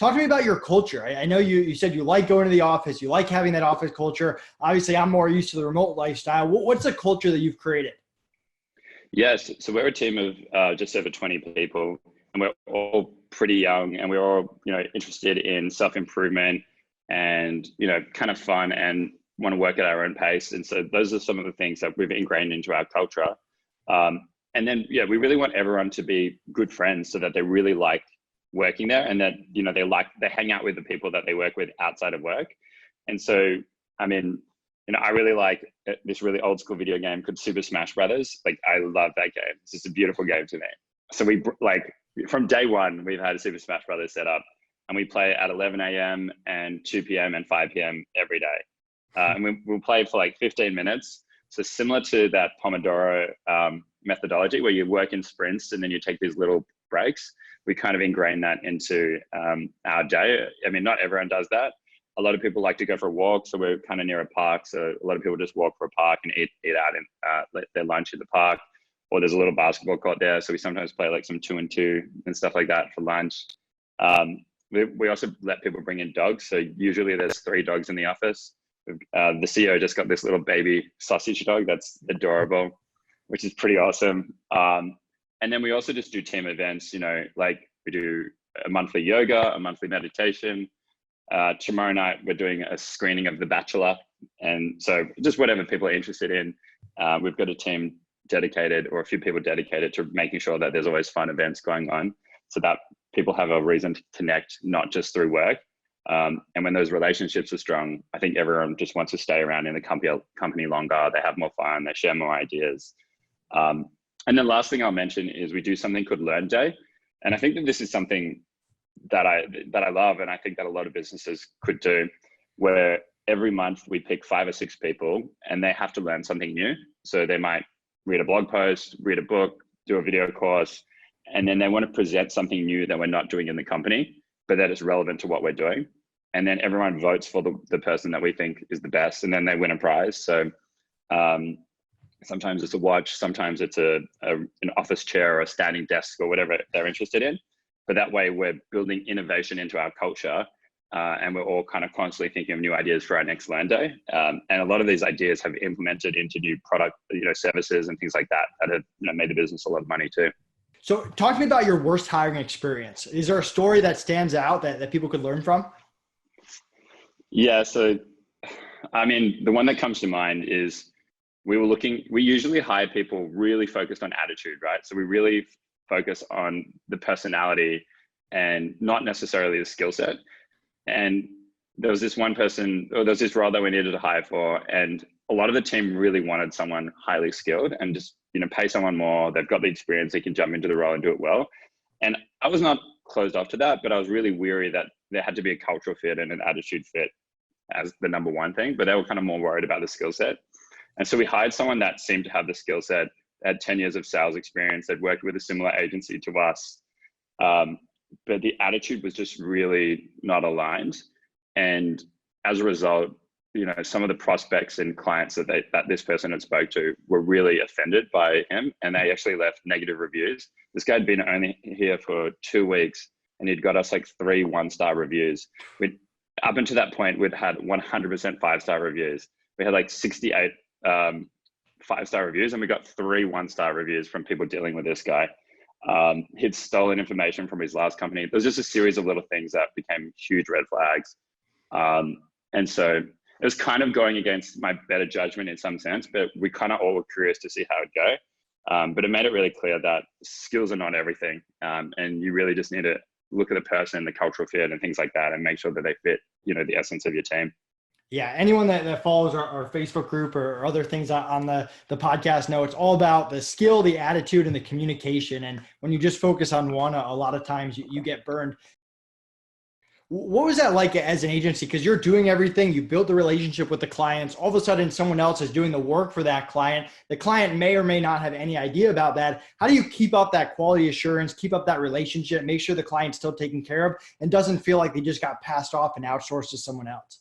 Talk to me about your culture. I know you said you like going to the office, you like having that office culture. Obviously, I'm more used to the remote lifestyle. What's the culture that you've created? Yes, so we're a team of just over 20 people, and we're all pretty young, and we're all interested in self-improvement and kind of fun and want to work at our own pace. And so those are some of the things that we've ingrained into our culture. And then we really want everyone to be good friends so that they really like working there, and that they hang out with the people that they work with outside of work. And so I mean, I really like this really old school video game called Super Smash Brothers. Like, I love that game. It's just a beautiful game to me. So we from day one, we've had a Super Smash Brothers set up, and we play at 11 a.m. and 2 p.m. and 5 p.m. every day. And we'll play for like 15 minutes. So similar to that Pomodoro methodology where you work in sprints and then you take these little breaks, we kind of ingrain that into our day. I mean, not everyone does that. A lot of people like to go for a walk, so we're kind of near a park. So a lot of people just walk for a park and eat out and their lunch in the park. Or there's a little basketball court there, so we sometimes play like some 2-on-2 and stuff like that for lunch. We also let people bring in dogs. So usually there's 3 dogs in the office. The CEO just got this little baby sausage dog that's adorable, which is pretty awesome. And then we also just do team events, like we do a monthly yoga, a monthly meditation. Tomorrow night, we're doing a screening of The Bachelor. And so just whatever people are interested in, we've got a team dedicated, or a few people dedicated, to making sure that there's always fun events going on so that people have a reason to connect, not just through work. And when those relationships are strong, I think everyone just wants to stay around in the company longer. They have more fun, they share more ideas. And then last thing I'll mention is we do something called Learn Day. And I think that this is something that I love, and I think that a lot of businesses could do, where every month we pick 5 or 6 people and they have to learn something new. So they might read a blog post, read a book, do a video course, and then they want to present something new that we're not doing in the company, but that is relevant to what we're doing. And then everyone votes for the person that we think is the best, and then they win a prize. So sometimes it's a watch, sometimes it's an office chair or a standing desk or whatever they're interested in. But that way we're building innovation into our culture, and we're all kind of constantly thinking of new ideas for our next Learn Day. And a lot of these ideas have implemented into new product, services and things like that have made the business a lot of money too. So talk to me about your worst hiring experience. Is there a story that stands out that people could learn from? Yeah, so I mean, the one that comes to mind is we usually hire people really focused on attitude, right? So we really focus on the personality and not necessarily the skill set. And there was this role that we needed to hire for, and a lot of the team really wanted someone highly skilled and just, pay someone more. They've got the experience, they can jump into the role and do it well. And I was not closed off to that, but I was really weary that there had to be a cultural fit and an attitude fit as the number one thing, but they were kind of more worried about the skill set. And so we hired someone that seemed to have the skill set, had 10 years of sales experience, they'd worked with a similar agency to us. But the attitude was just really not aligned. And as a result, some of the prospects and clients that this person had spoke to were really offended by him, and they actually left negative reviews. This guy had been only here for 2 weeks, and he'd got us like 3 1-star reviews. Up until that point, we'd had 100% 5-star reviews. We had like 68 5-star reviews, and we got 3 1-star reviews from people dealing with this guy. He'd stolen information from his last company. There was just a series of little things that became huge red flags. And so it was kind of going against my better judgment in some sense, but we kind of all were curious to see how it'd go. But it made it really clear that skills are not everything. And you really just need to look at the person, the cultural fit and things like that, and make sure that they fit, the essence of your team. Yeah, anyone that follows our Facebook group or other things on the podcast know it's all about the skill, the attitude, and the communication. And when you just focus on one, a lot of times you get burned. What was that like as an agency? Because you're doing everything, you build the relationship with the clients. All of a sudden, someone else is doing the work for that client. The client may or may not have any idea about that. How do you keep up that quality assurance, keep up that relationship, make sure the client's still taken care of and doesn't feel like they just got passed off and outsourced to someone else?